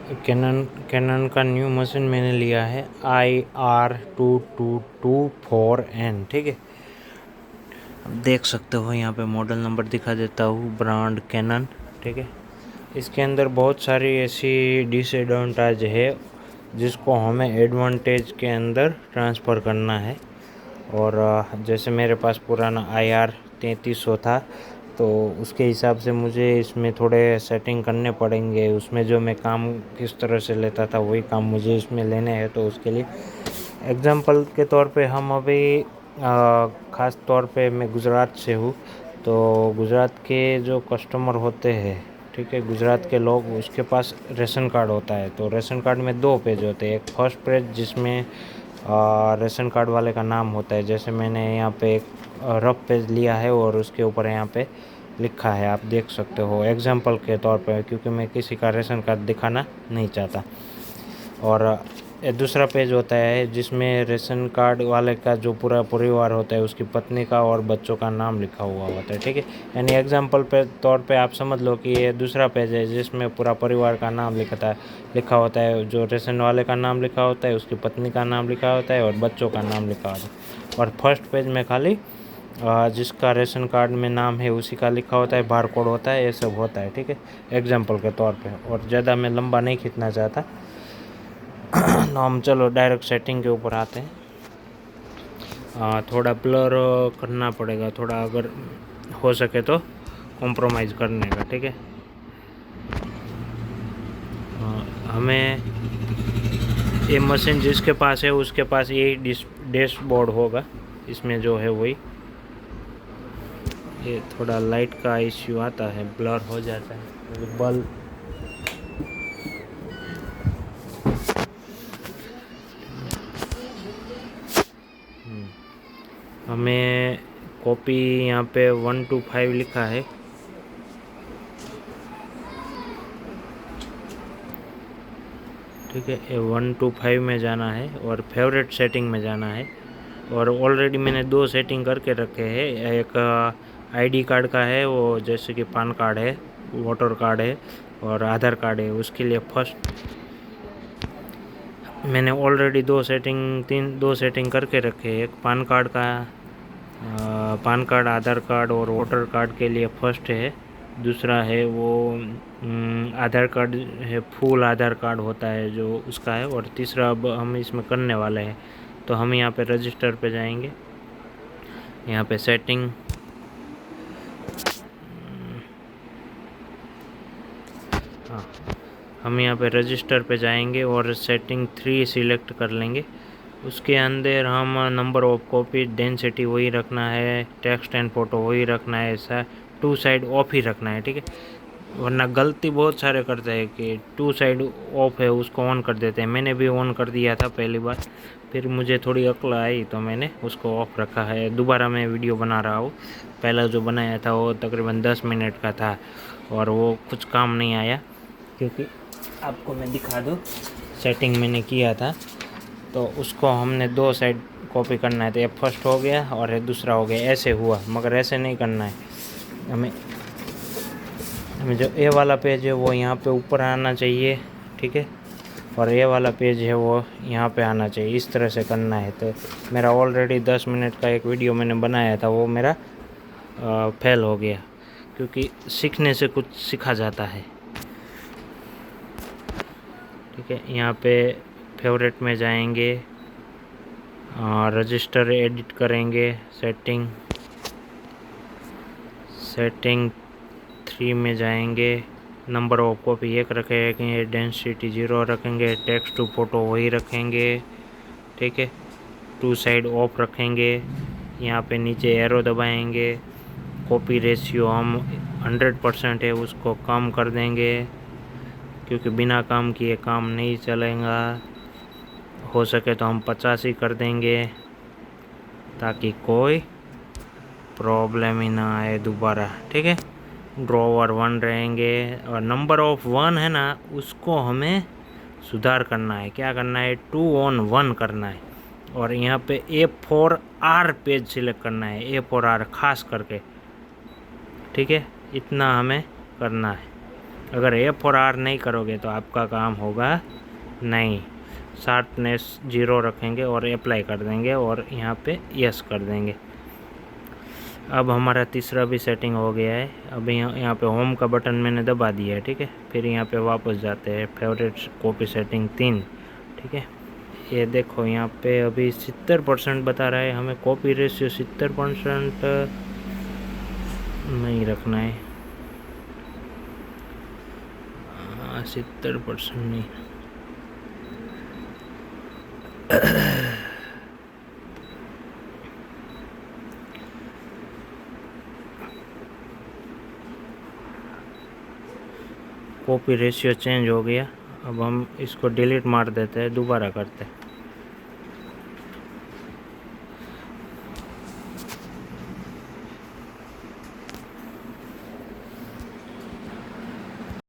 Cannon cannon का new machine मैंने लिया है IR2224N। ठीक है, देख सकते हो यहाँ पे मॉडल नंबर दिखा देता हूँ, ब्रांड कैनन। ठीक है, इसके अंदर बहुत सारी ऐसी डिसएडवांटेज है जिसको हमें एडवांटेज के अंदर ट्रांसफ़र करना है। और जैसे मेरे पास पुराना IR3300 था, तो उसके हिसाब से मुझे इसमें थोड़े सेटिंग करने पड़ेंगे। उसमें जो मैं काम किस तरह से लेता था वही काम मुझे इसमें लेने हैं। तो उसके लिए एग्ज़ाम्पल के तौर पे हम अभी ख़ास तौर पे मैं गुजरात से हूँ, तो गुजरात के जो कस्टमर होते हैं, ठीक है, गुजरात के लोग, उसके पास राशन कार्ड होता है। तो राशन कार्ड में 2 पेज होते हैं। एक फर्स्ट पेज जिसमें राशन कार्ड वाले का नाम होता है, जैसे मैंने यहाँ पे एक रफ पेज लिया है और उसके ऊपर यहाँ पे लिखा है, आप देख सकते हो एग्जाम्पल के तौर पे, क्योंकि मैं किसी का राशन कार्ड दिखाना नहीं चाहता। और दूसरा पेज होता है जिसमें राशन कार्ड वाले का जो पूरा परिवार होता है, उसकी पत्नी का और बच्चों का नाम लिखा हुआ होता है। ठीक है, यानी एग्जाम्पल पे तौर पे आप समझ लो कि ये दूसरा पेज है जिसमें पूरा परिवार का नाम लिखा होता है। जो राशन वाले का नाम लिखा होता है, उसकी पत्नी का नाम लिखा होता है और बच्चों का नाम लिखा होता है। और फर्स्ट पेज में खाली जिसका राशन कार्ड में नाम है उसी का लिखा होता है, बार कोड होता है, ये सब होता है। ठीक है, एग्जाम्पल के तौर पे। और ज़्यादा मैं लंबा नहीं खींचना चाहता, तो हम चलो डायरेक्ट सेटिंग के ऊपर आते हैं। थोड़ा ब्लर करना पड़ेगा, थोड़ा अगर हो सके तो कॉम्प्रोमाइज़ करने का। ठीक है, हमें ये मशीन जिसके पास है उसके पास यही डैशबोर्ड होगा, इसमें जो है वही। ये थोड़ा लाइट का इश्यू आता है, ब्लर हो जाता है बल्ब। हमें कॉपी यहाँ पे 1 to 5 लिखा है। ठीक है, ये 1 to 5 में जाना है और फेवरेट सेटिंग में जाना है। और ऑलरेडी मैंने 2 सेटिंग करके रखे हैं। एक आईडी कार्ड का है, वो जैसे कि पान कार्ड है, वोटर कार्ड है और आधार कार्ड है। उसके लिए फर्स्ट मैंने ऑलरेडी 2 सेटिंग करके रखे हैं। एक पान कार्ड का, पान कार्ड, आधार कार्ड और वोटर कार्ड के लिए फर्स्ट है। दूसरा है वो आधार कार्ड है, फुल आधार कार्ड होता है जो उसका है। और तीसरा अब हम इसमें करने वाले हैं। तो हम यहाँ पे रजिस्टर पे जाएंगे, यहाँ पे सेटिंग, हाँ, हम यहाँ पे रजिस्टर पे जाएंगे और सेटिंग 3 सिलेक्ट कर लेंगे। उसके अंदर हम नंबर ऑफ कॉपी, डेंसिटी वही रखना है, टेक्स्ट एंड फोटो वही रखना है, ऐसा 2 साइड ऑफ ही रखना है। ठीक है, वरना गलती बहुत सारे करते हैं कि 2 साइड ऑफ है उसको ऑन कर देते हैं। मैंने भी ऑन कर दिया था पहली बार, फिर मुझे थोड़ी अक्ल आई तो मैंने उसको ऑफ रखा है। दोबारा मैं वीडियो बना रहा हूँ, पहला जो बनाया था वो तकरीबन 10 मिनट का था और वो कुछ काम नहीं आया। क्योंकि आपको मैं दिखा दूँ, सेटिंग मैंने किया था तो उसको हमने 2 साइड कॉपी करना है। तो ये फर्स्ट हो गया और ये दूसरा हो गया, ऐसे हुआ, मगर ऐसे नहीं करना है। हमें जो ए वाला पेज है वो यहाँ पे ऊपर आना चाहिए। ठीक है, और ये वाला पेज है वो यहाँ पे आना चाहिए, इस तरह से करना है। तो मेरा ऑलरेडी 10 मिनट का एक वीडियो मैंने बनाया था, वो मेरा फेल हो गया, क्योंकि सीखने से कुछ सीखा जाता है। ठीक है, यहाँ पे फेवरेट में जाएंगे, रजिस्टर एडिट करेंगे, सेटिंग 3 में जाएंगे, नंबर ऑफ कॉपी 1 रखेंगे, डेंसिटी 0 रखेंगे, टेक्स्ट टू फोटो वही रखेंगे। ठीक है, 2 साइड ऑफ रखेंगे। यहाँ पे नीचे एरो दबाएंगे, कॉपी रेशियो हम 100% है उसको कम कर देंगे, क्योंकि बिना काम किए काम नहीं चलेगा। हो सके तो हम 50 ही कर देंगे ताकि कोई प्रॉब्लम ही ना आए दोबारा। ठीक है, ड्रॉवर 1 रहेंगे और नंबर ऑफ 1 है ना, उसको हमें सुधार करना है। क्या करना है, 2 on 1 करना है। और यहाँ पे A4R पेज सिलेक्ट करना है, A4R खास करके। ठीक है, इतना हमें करना है। अगर F और R नहीं करोगे तो आपका काम होगा नहीं। शार्पनेस 0 रखेंगे और अप्लाई कर देंगे और यहाँ पे यस कर देंगे। अब हमारा तीसरा भी सेटिंग हो गया है। अब यहाँ पे होम का बटन मैंने दबा दिया है, ठीक है। फिर यहाँ पे वापस जाते हैं, फेवरेट कॉपी सेटिंग 3, ठीक है। ये देखो यहाँ पे अभी 70% बता रहा है, हमें कॉपी रेशियो 70% नहीं रखना है, 70% नहीं। कॉपी रेशियो चेंज हो गया। अब हम इसको डिलीट मार देते हैं, दोबारा करते हैं।